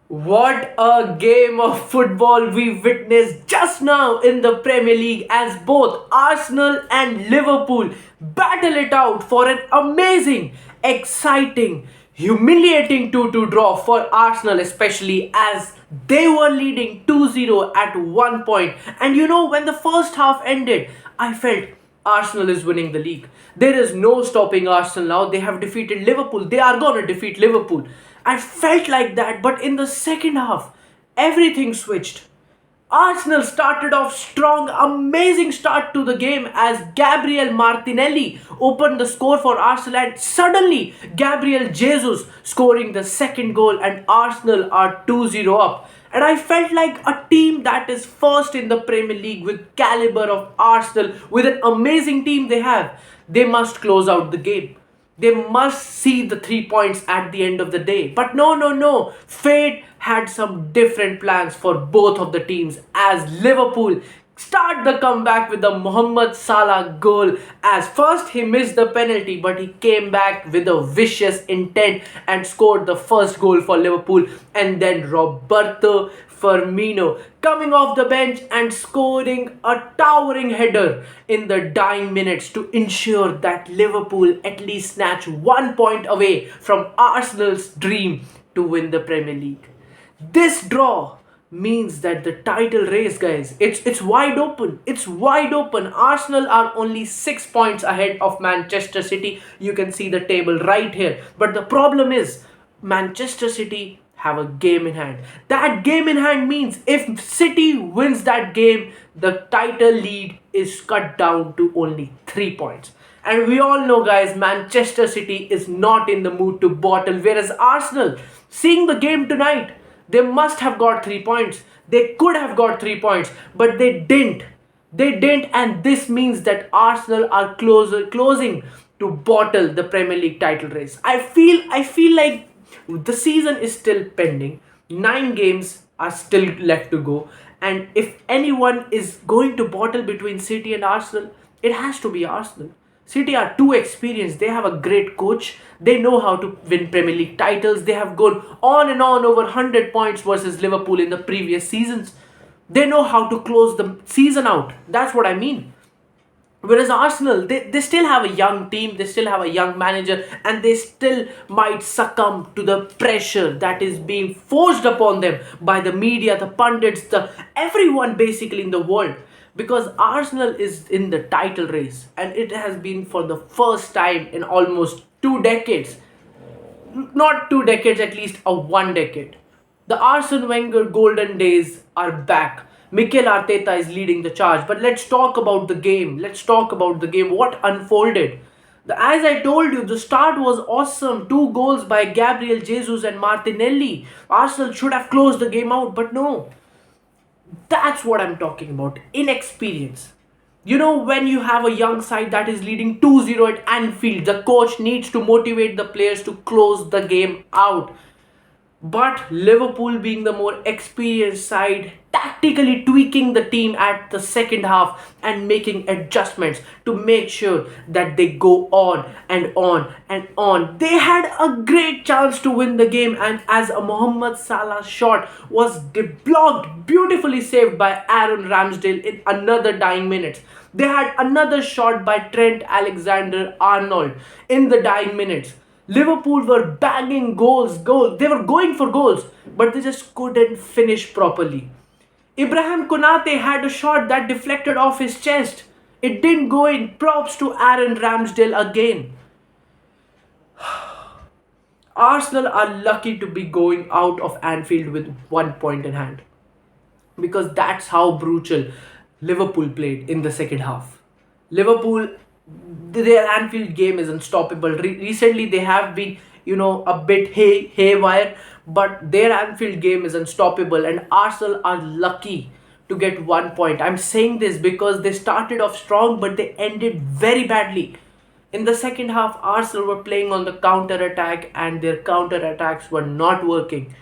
What a game of football we witnessed just now in the Premier League as both Arsenal and Liverpool battle it out for an amazing, exciting, humiliating 2-2 draw for Arsenal, especially as they were leading 2-0 at one point. And when the first half ended, I felt Arsenal is winning the league. There is no stopping Arsenal now. They have defeated Liverpool. They are going to defeat Liverpool. I felt like that, but in the second half, everything switched. Arsenal started off strong, amazing start to the game as Gabriel Martinelli opened the score for Arsenal, and suddenly Gabriel Jesus scoring the second goal, and Arsenal are 2-0 up. And I felt like a team that is first in the Premier League with caliber of Arsenal, with an amazing team they have, they must close out the game. They must see the 3 points at the end of the day. But no, no, no. Fate had some different plans for both of the teams as Liverpool start the comeback with the Mohamed Salah goal. As first he missed the penalty, but he came back with a vicious intent and scored the first goal for Liverpool. And then Roberto Firmino coming off the bench and scoring a towering header in the dying minutes to ensure that Liverpool at least snatch 1 point away from Arsenal's dream to win the Premier League. This draw means that the title race, guys, it's wide open. It's wide open. Arsenal are only 6 points ahead of Manchester City. You can see the table right here. But the problem is Manchester City have a game in hand. That game in hand means if City wins that game, the title lead is cut down to only 3 points. And we all know, guys, Manchester City is not in the mood to bottle. Whereas Arsenal, seeing the game tonight, they must have got 3 points. They could have got 3 points, but they didn't. They didn't, and this means that Arsenal are closing to bottle the Premier League title race. I feel like the season is still pending. 9 games are still left to go, and if anyone is going to bottle between City and Arsenal, it has to be Arsenal. City are too experienced. They have a great coach. They know how to win Premier League titles. They have gone on and on over 100 points versus Liverpool in the previous seasons. They know how to close the season out. That's what I mean. Whereas Arsenal, they still have a young team, they still have a young manager, and they still might succumb to the pressure that is being forced upon them by the media, the pundits, the everyone basically in the world. Because Arsenal is in the title race, and it has been for the first time in almost 2 decades. Not 2 decades, at least a 1 decade. The Arsene Wenger golden days are back. Mikel Arteta is leading the charge. But let's talk about the game. Let's talk about the game. What unfolded? As I told you, the start was awesome. 2 goals by Gabriel Jesus and Martinelli. Arsenal should have closed the game out, but no. That's what I'm talking about. Inexperience. When you have a young side that is leading 2-0 at Anfield, the coach needs to motivate the players to close the game out. But Liverpool, being the more experienced side, tactically tweaking the team at the second half and making adjustments to make sure that they go on and on and on. They had a great chance to win the game, and as a Mohamed Salah shot was blocked, beautifully saved by Aaron Ramsdale in another dying minutes. They had another shot by Trent Alexander Arnold in the dying minutes. Liverpool were banging goals. They were going for goals, but they just couldn't finish properly. Ibrahim Konate had a shot that deflected off his chest. It didn't go in. Props to Aaron Ramsdale again. Arsenal are lucky to be going out of Anfield with 1 point in hand, because that's how brutal Liverpool played in the second half. Liverpool, their Anfield game is unstoppable. Recently, they have been, a bit haywire, but their Anfield game is unstoppable, and Arsenal are lucky to get 1 point. I'm saying this because they started off strong, but they ended very badly. In the second half, Arsenal were playing on the counter attack, and their counter attacks were not working.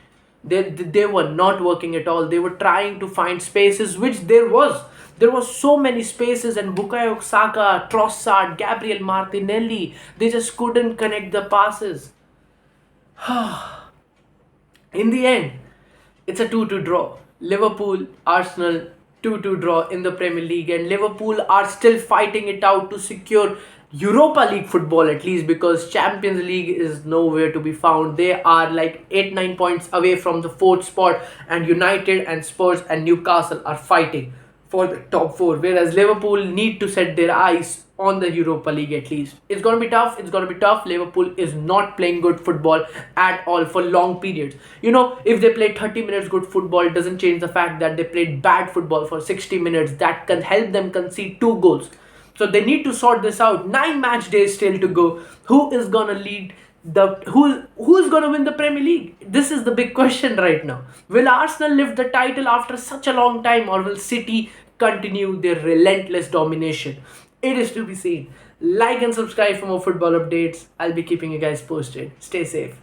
They were not working at all. They were trying to find spaces, which there was so many spaces, and Bukayo Saka, Trossard, Gabriel Martinelli, they just couldn't connect the passes. In the end, It's a 2-2 draw. Liverpool, Arsenal, 2-2 draw in the Premier League, and Liverpool are still fighting it out to secure Europa League football at least, because Champions League is nowhere to be found. They are like 8-9 points away from the fourth spot, and United and Spurs and Newcastle are fighting for the top four, whereas Liverpool need to set their eyes on the Europa League at least. It's gonna be tough. It's gonna be tough. Liverpool is not playing good football at all for long periods. If they play 30 minutes good football, it doesn't change the fact that they played bad football for 60 minutes. That can help them concede 2 goals. So they need to sort this out. 9 match days still to go. Who is gonna lead who's gonna win the Premier League? This is the big question right now. Will Arsenal lift the title after such a long time, or will City continue their relentless domination? It is to be seen. Like and subscribe for more football updates. I'll be keeping you guys posted. Stay safe.